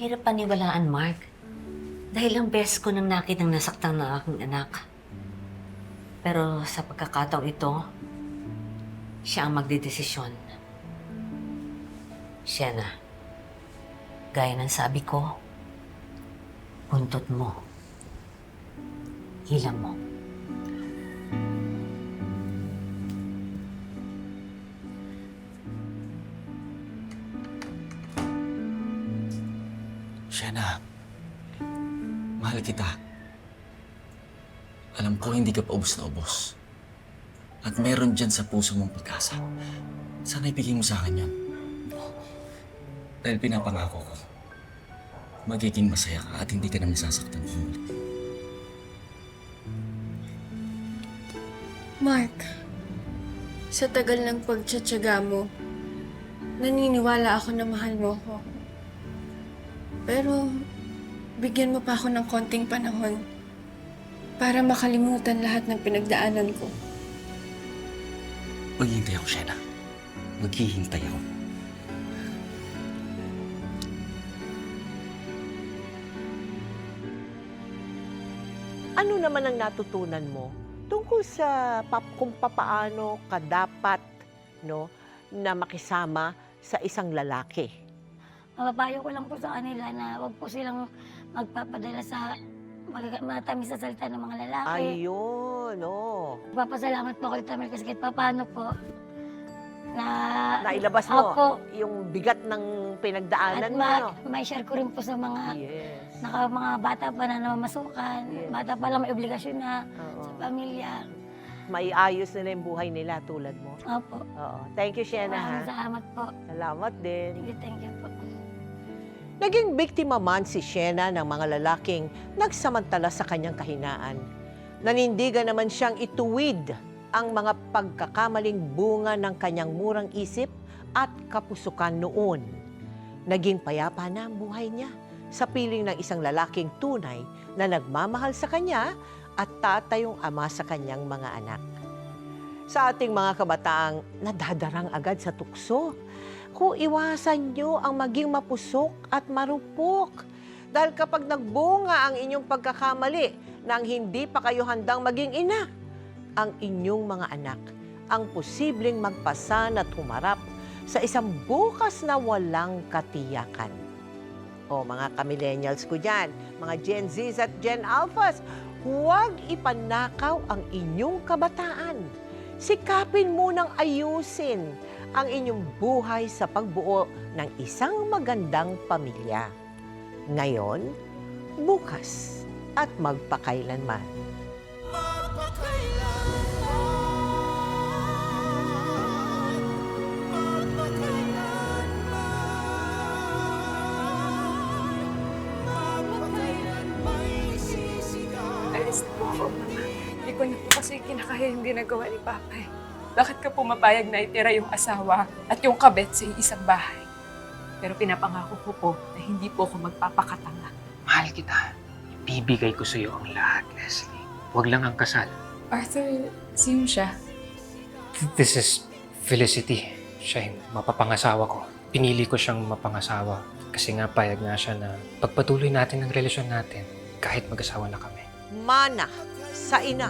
Mahirap paniwalaan, Mark. Dahil ang best ko nang nakitang nasaktan ng aking anak. Pero sa pagkakataong ito, siya ang magdedesisyon. Siya na. Gaya ng sabi ko, buntot mo. Hilang mo. Shena, mahal kita. Alam ko hindi ka pa ubos na ubos. At meron dyan sa puso mong pag-asa. Sana ibigay mo sa akin yun. Dahil pinapangako ko, magiging masaya ka at hindi ka na masasaktan kumulit. Mark, sa tagal ng pagtsatsaga mo, naniniwala ako na mahal mo ko. Pero, bigyan mo pa ako ng konting panahon para makalimutan lahat ng pinagdaanan ko. Maghihintay ako, Shena. Maghihintay ako. Ano naman ang natutunan mo tungkol sa kung papaano ka dapat na makisama sa isang lalaki? Mapapayo ko lang po sa kanila na huwag po silang magpapadala sa matamis na salita ng mga lalaki. Ayun, Papasalamat po ako kay Tamel kasi kahit papaano po na nailabas mo Opo. yung bigat ng pinagdaanan at mo, may share ko rin po sa mga Yes. mga bata pa na namamasukan. Yes. Bata pa lang may obligasyon na Oo. sa pamilya. Maiayos nila yung buhay nila tulad mo. Opo. Oo. Thank you, Shena, ha? Maraming salamat po. Salamat din. Thank you po. Naging biktima man si Shena ng mga lalaking nagsamantala sa kanyang kahinaan. Nanindigan naman siyang ituwid ang mga pagkakamaling bunga ng kanyang murang isip at kapusukan noon. Naging payapa na ang buhay niya sa piling ng isang lalaking tunay na nagmamahal sa kanya at tatayong ama sa kanyang mga anak. Sa ating mga kabataang nadadarang agad sa tukso, kung iwasan nyo ang maging mapusok at marupok. Dahil kapag nagbunga ang inyong pagkakamali nang hindi pa kayo handang maging ina, ang inyong mga anak ang posibleng magpasan at humarap sa isang bukas na walang katiyakan. O mga ka-millennials ko dyan, mga Gen Zs at Gen Alphas, huwag ipanakaw ang inyong kabataan. Sikapin munang ayusin ang inyong buhay sa pagbuo ng isang magandang pamilya. Ngayon, bukas, at magpakailanman. Alis na po ako, Mama. Hindi ko na po kasi kinakaya yung ginagawa ni Papa eh. Bakit ka pumapayag na itira yung asawa at yung kabet sa isang bahay? Pero pinapangako ko po na hindi po ako magpapakatanga. Mahal kita. Ibibigay ko sa iyo ang lahat, Leslie. Huwag lang ang kasal. Arthur, sino siya? This is Felicity. Siya yung mapapangasawa ko. Pinili ko siyang mapangasawa kasi nga payag nga siya na pagpatuloy natin ang relasyon natin kahit mag-asawa na kami. Mana sa ina